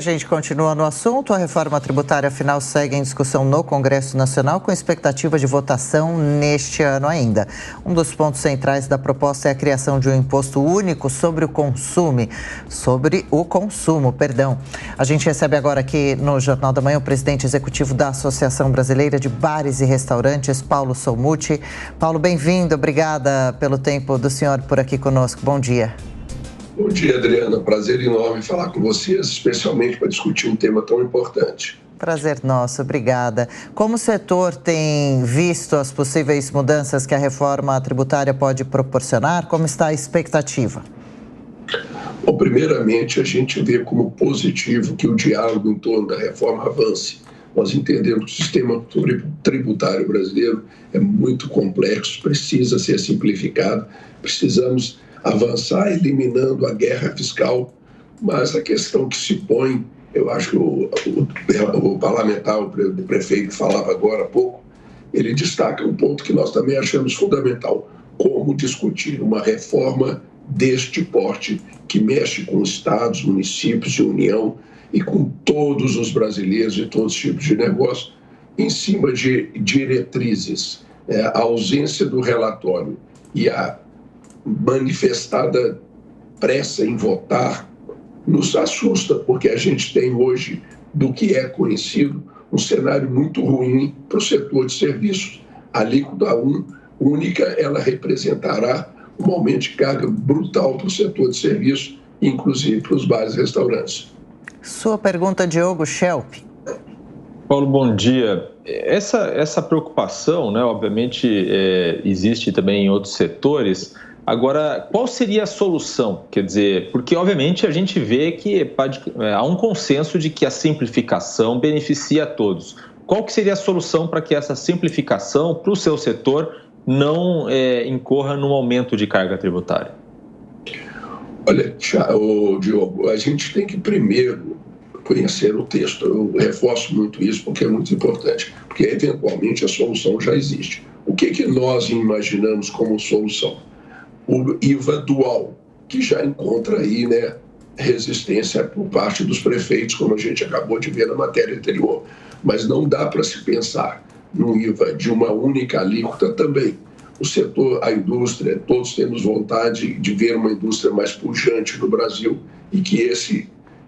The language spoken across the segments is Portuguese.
A gente continua no assunto. A reforma tributária final segue em discussão no Congresso Nacional com expectativa de votação neste ano ainda. Um dos pontos centrais da proposta é a criação de um imposto único sobre o consumo. A gente recebe agora aqui no Jornal da Manhã o presidente executivo da Associação Brasileira de Bares e Restaurantes, Paulo Solmuti. Paulo, bem-vindo. Obrigada pelo tempo do senhor por aqui conosco. Bom dia. Bom dia, Adriana. Prazer enorme falar com vocês, especialmente para discutir um tema tão importante. Prazer nosso, obrigada. Como o setor tem visto as possíveis mudanças que a reforma tributária pode proporcionar? Como está a expectativa? Bom, primeiramente, a gente vê como positivo que o diálogo em torno da reforma avance. Nós entendemos que o sistema tributário brasileiro é muito complexo, precisa ser simplificado, precisamos avançar eliminando a guerra fiscal, mas a questão que se põe, eu acho que o parlamentar, o prefeito falava agora há pouco, ele destaca um ponto que nós também achamos fundamental: como discutir uma reforma deste porte que mexe com estados, municípios e União e com todos os brasileiros e todos os tipos de negócio, em cima de diretrizes. A ausência do relatório e a manifestada pressa em votar nos assusta, porque a gente tem hoje, do que é conhecido, um cenário muito ruim para o setor de serviços. A alíquota única, ela representará um aumento de carga brutal para o setor de serviços, inclusive para os bares e restaurantes. Sua pergunta, Diogo Schelp. Paulo, bom dia. Essa preocupação, né, obviamente, existe também em outros setores. Agora, qual seria a solução? Quer dizer, porque obviamente a gente vê que há um consenso de que a simplificação beneficia a todos. Qual que seria a solução para que essa simplificação para o seu setor não incorra num aumento de carga tributária? Olha, Diogo, a gente tem que primeiro conhecer o texto. Eu reforço muito isso porque é muito importante, porque eventualmente a solução já existe. O que nós imaginamos como solução? O IVA dual, que já encontra aí, né, resistência por parte dos prefeitos, como a gente acabou de ver na matéria anterior. Mas não dá para se pensar no IVA de uma única alíquota também. O setor, a indústria, todos temos vontade de ver uma indústria mais pujante no Brasil e que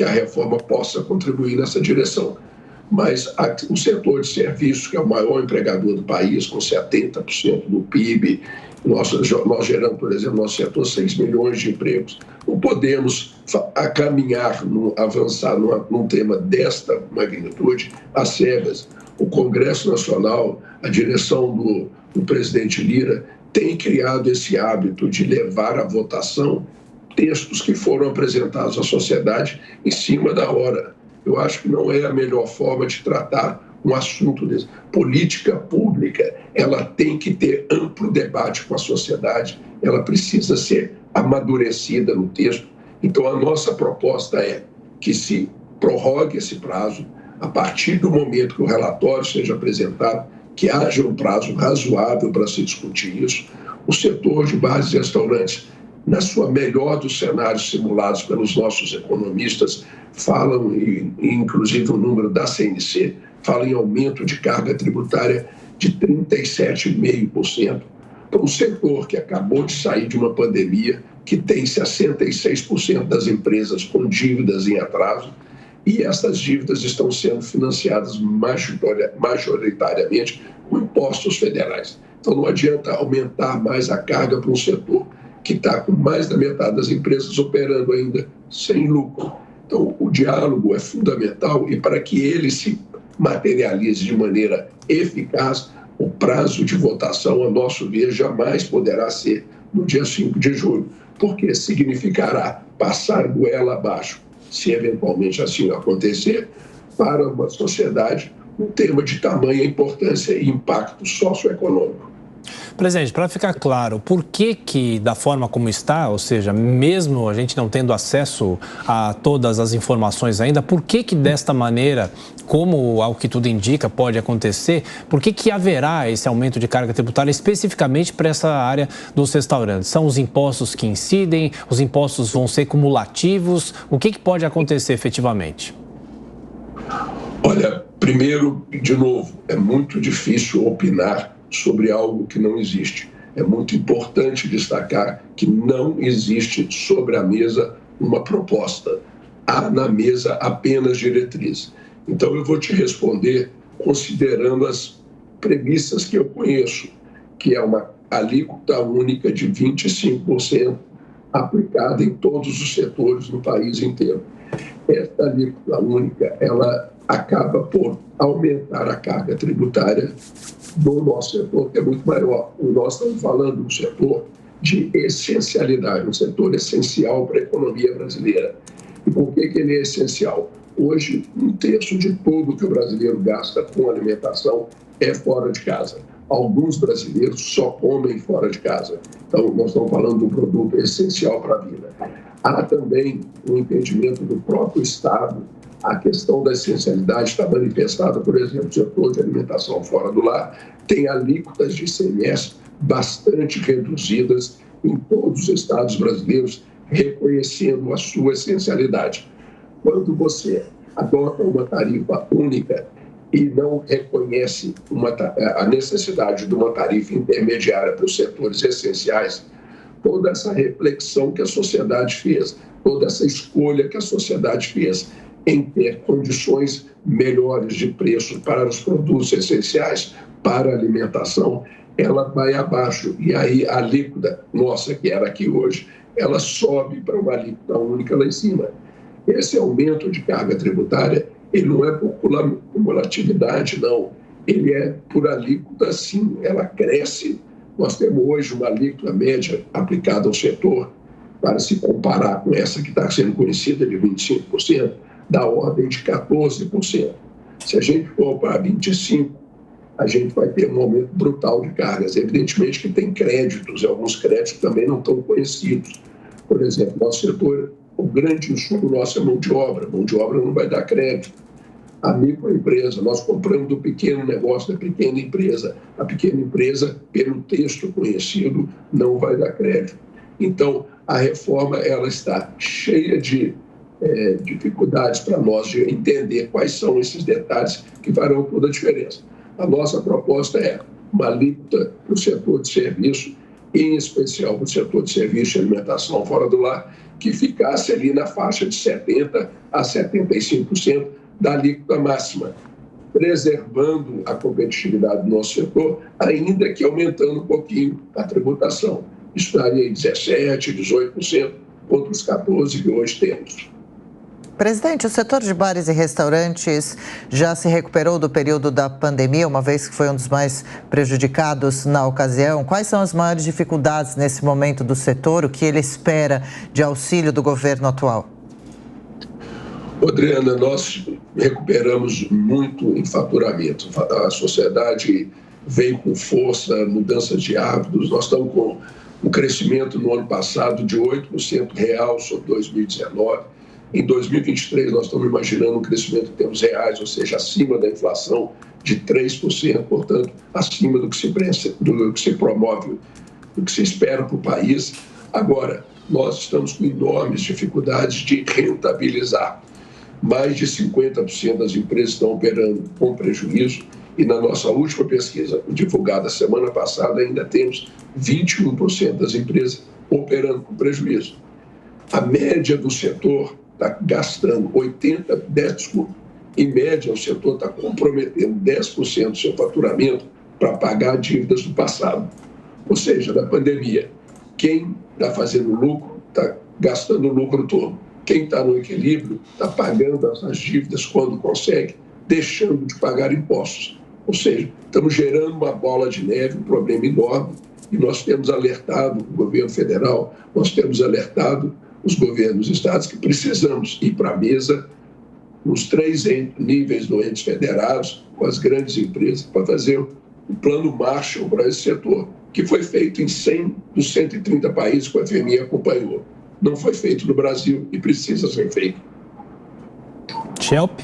a reforma possa contribuir nessa direção. Mas o setor de serviços, que é o maior empregador do país, com 70% do PIB, nós geramos, por exemplo, no nosso setor, 6 milhões de empregos. Não podemos caminhar, avançar num tema desta magnitude às cegas. O Congresso Nacional, a direção do presidente Lira, tem criado esse hábito de levar à votação textos que foram apresentados à sociedade em cima da hora. Eu acho que não é a melhor forma de tratar um assunto desse. Política pública, ela tem que ter amplo debate com a sociedade, ela precisa ser amadurecida no texto. Então, a nossa proposta é que se prorrogue esse prazo, a partir do momento que o relatório seja apresentado, que haja um prazo razoável para se discutir isso. O setor de bares e restaurantes, na sua melhor dos cenários simulados pelos nossos economistas, falam, inclusive o número da CNC, fala em aumento de carga tributária de 37,5%, para um setor que acabou de sair de uma pandemia, que tem 66% das empresas com dívidas em atraso, e essas dívidas estão sendo financiadas majoritariamente com impostos federais. Então não adianta aumentar mais a carga para um setor que está com mais da metade das empresas operando ainda sem lucro. Então o diálogo é fundamental e para que ele se materialize de maneira eficaz, o prazo de votação, a nosso ver, jamais poderá ser no dia 5 de julho, porque significará passar goela abaixo, se eventualmente assim acontecer, para uma sociedade um tema de tamanha importância e impacto socioeconômico. Presidente, para ficar claro, por que da forma como está, ou seja, mesmo a gente não tendo acesso a todas as informações ainda, por que desta maneira, como ao que tudo indica pode acontecer, por que haverá esse aumento de carga tributária especificamente para essa área dos restaurantes? São os impostos que incidem, os impostos vão ser cumulativos, o que pode acontecer efetivamente? Olha, primeiro, de novo, é muito difícil opinar sobre algo que não existe. É muito importante destacar que não existe sobre a mesa uma proposta. Há na mesa apenas diretrizes. Então, eu vou te responder considerando as premissas que eu conheço, que é uma alíquota única de 25% aplicada em todos os setores do país inteiro. Esta alíquota única, ela acaba por aumentar a carga tributária do nosso setor, que é muito maior. Nós estamos falando de um setor de essencialidade, um setor essencial para a economia brasileira. E por que ele é essencial? Hoje, 1/3 de tudo que o brasileiro gasta com alimentação é fora de casa. Alguns brasileiros só comem fora de casa. Então, nós estamos falando de um produto essencial para a vida. Há também um entendimento do próprio Estado. A questão da essencialidade está manifestada, por exemplo, no setor de alimentação fora do lar, tem alíquotas de ICMS bastante reduzidas em todos os estados brasileiros, reconhecendo a sua essencialidade. Quando você adota uma tarifa única e não reconhece a necessidade de uma tarifa intermediária para os setores essenciais, toda essa reflexão que a sociedade fez, toda essa escolha que a sociedade fez em ter condições melhores de preço para os produtos essenciais, para a alimentação, ela vai abaixo. E aí a alíquota nossa, que era aqui hoje, ela sobe para uma alíquota única lá em cima. Esse aumento de carga tributária, ele não é por cumulatividade, não. Ele é por alíquota, sim, ela cresce. Nós temos hoje uma alíquota média aplicada ao setor, para se comparar com essa que está sendo conhecida de 25%, da ordem de 14%. Se a gente for para 25%, a gente vai ter um aumento brutal de cargas. Evidentemente que tem créditos, e alguns créditos também não estão conhecidos. Por exemplo, nosso setor, o grande insumo nosso é mão de obra. Mão de obra não vai dar crédito. A microempresa, nós compramos do pequeno negócio, da pequena empresa. A pequena empresa, pelo texto conhecido, não vai dar crédito. Então, a reforma ela está cheia de dificuldades para nós de entender quais são esses detalhes que farão toda a diferença. A nossa proposta é uma alíquota para o setor de serviço, em especial para o setor de serviço e alimentação fora do lar, que ficasse ali na faixa de 70% a 75% da alíquota máxima, preservando a competitividade do nosso setor, ainda que aumentando um pouquinho a tributação. Estaria em 17%, 18%, contra os 14% que hoje temos. Presidente, o setor de bares e restaurantes já se recuperou do período da pandemia, uma vez que foi um dos mais prejudicados na ocasião. Quais são as maiores dificuldades nesse momento do setor? O que ele espera de auxílio do governo atual? Adriana, nós recuperamos muito em faturamento. A sociedade veio com força, mudanças de hábitos. Nós estamos com um crescimento no ano passado de 8% real sobre 2019. Em 2023, nós estamos imaginando um crescimento em termos reais, ou seja, acima da inflação de 3%, portanto, acima do que se promove, do que se espera para o país. Agora, nós estamos com enormes dificuldades de rentabilizar. Mais de 50% das empresas estão operando com prejuízo e na nossa última pesquisa, divulgada semana passada, ainda temos 21% das empresas operando com prejuízo. A média do setor está gastando em média, o setor está comprometendo 10% do seu faturamento para pagar dívidas do passado, ou seja, da pandemia. Quem está fazendo lucro está gastando o lucro todo. Quem está no equilíbrio está pagando essas dívidas quando consegue, deixando de pagar impostos. Ou seja, estamos gerando uma bola de neve, um problema enorme, e nós temos alertado o governo federal, nós temos alertado os governos dos estados que precisamos ir para a mesa nos 3 níveis do entes federados, com as grandes empresas, para fazer um plano Marshall para esse setor, que foi feito em 100 dos 130 países que a FMI acompanhou. Não foi feito no Brasil e precisa ser feito. Schelp?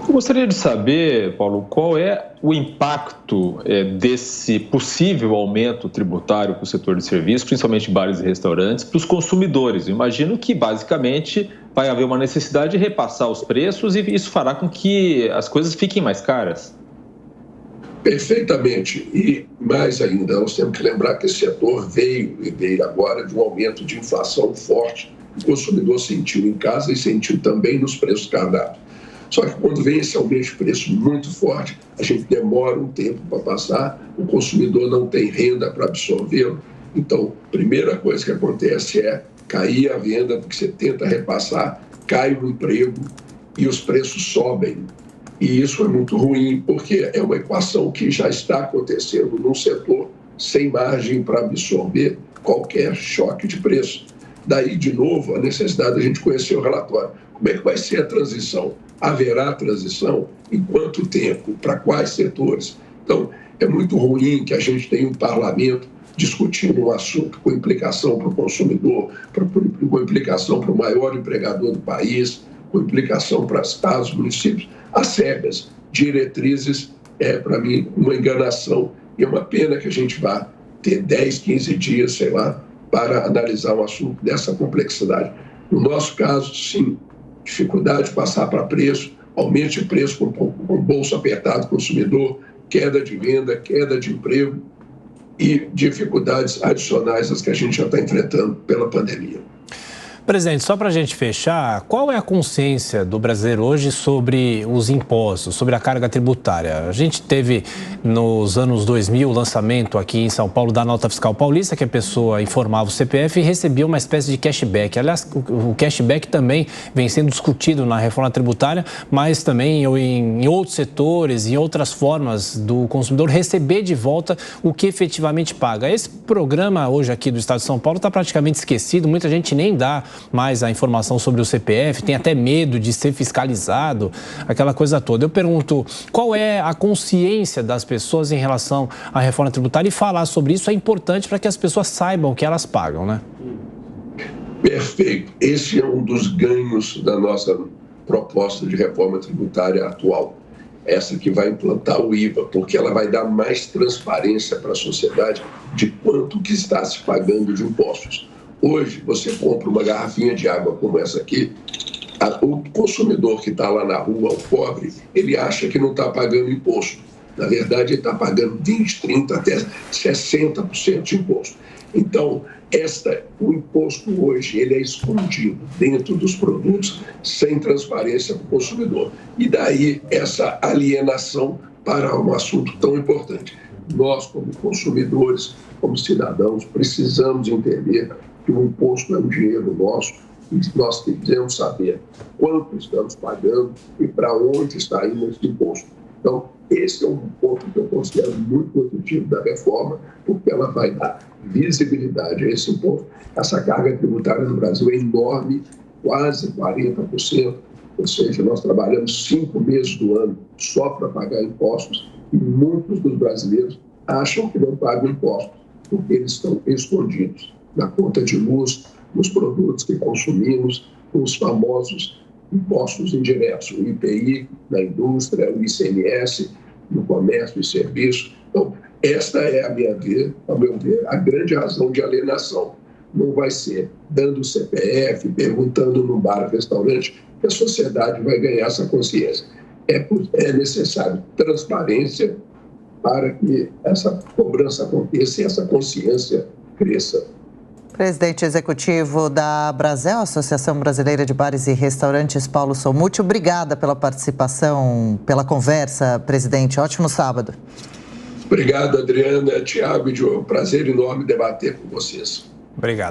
Eu gostaria de saber, Paulo, qual é o impacto desse possível aumento tributário para o setor de serviços, principalmente bares e restaurantes, para os consumidores. Eu imagino que, basicamente, vai haver uma necessidade de repassar os preços e isso fará com que as coisas fiquem mais caras. Perfeitamente. E, mais ainda, nós temos que lembrar que esse setor veio agora de um aumento de inflação forte. O consumidor sentiu em casa e sentiu também nos preços do cardápio. Só que quando vem esse aumento de preço muito forte, a gente demora um tempo para passar, o consumidor não tem renda para absorvê-lo. Então, a primeira coisa que acontece é cair a venda, porque você tenta repassar, cai o emprego e os preços sobem. E isso é muito ruim, porque é uma equação que já está acontecendo num setor sem margem para absorver qualquer choque de preço. Daí, de novo, a necessidade de a gente conhecer o relatório. Como é que vai ser a transição? Haverá transição? Em quanto tempo? Para quais setores? Então, é muito ruim que a gente tenha um parlamento discutindo um assunto com implicação para o consumidor, com implicação para o maior empregador do país, com implicação para estados, municípios, às cegas. Diretrizes para mim, uma enganação. E é uma pena que a gente vá ter 10, 15 dias, sei lá, para analisar um assunto dessa complexidade. No nosso caso, sim, dificuldade de passar para preço, aumento de preço com o bolso apertado do consumidor, queda de venda, queda de emprego e dificuldades adicionais às que a gente já está enfrentando pela pandemia. Presidente, só para a gente fechar, qual é a consciência do brasileiro hoje sobre os impostos, sobre a carga tributária? A gente teve nos anos 2000 o lançamento aqui em São Paulo da nota fiscal paulista, que a pessoa informava o CPF e recebia uma espécie de cashback. Aliás, o cashback também vem sendo discutido na reforma tributária, mas também em outros setores, em outras formas do consumidor receber de volta o que efetivamente paga. Esse programa hoje aqui do Estado de São Paulo está praticamente esquecido, muita gente nem dá mais a informação sobre o CPF, tem até medo de ser fiscalizado, aquela coisa toda. Eu pergunto, qual é a consciência das pessoas em relação à reforma tributária? E falar sobre isso é importante para que as pessoas saibam o que elas pagam, né? Perfeito. Esse é um dos ganhos da nossa proposta de reforma tributária atual. Essa que vai implantar o IVA, porque ela vai dar mais transparência para a sociedade de quanto que está se pagando de impostos. Hoje, você compra uma garrafinha de água como essa aqui, o consumidor que está lá na rua, o pobre, ele acha que não está pagando imposto. Na verdade, ele está pagando 20%, 30%, até 60% de imposto. Então, o imposto hoje ele é escondido dentro dos produtos sem transparência para o consumidor. E daí essa alienação para um assunto tão importante. Nós, como consumidores, como cidadãos, precisamos entender que o imposto é um dinheiro nosso e nós devemos saber quanto estamos pagando e para onde está indo esse imposto. Então, esse é um ponto que eu considero muito positivo da reforma, porque ela vai dar visibilidade a esse imposto. Essa carga tributária no Brasil é enorme, quase 40%, ou seja, nós trabalhamos 5 meses do ano só para pagar impostos e muitos dos brasileiros acham que não pagam impostos, porque eles estão escondidos na conta de luz, nos produtos que consumimos, os famosos impostos indiretos, o IPI na indústria, o ICMS no comércio e serviço. Então, esta é, ao meu ver, a grande razão de alienação. Não vai ser dando CPF, perguntando no bar, restaurante, que a sociedade vai ganhar essa consciência. É necessário transparência para que essa cobrança aconteça e essa consciência cresça. Presidente executivo da Brasel, Associação Brasileira de Bares e Restaurantes, Paulo Solmucci, obrigada pela participação, pela conversa, presidente. Ótimo sábado. Obrigado, Adriana, Tiago e Diogo. Prazer enorme debater com vocês. Obrigado.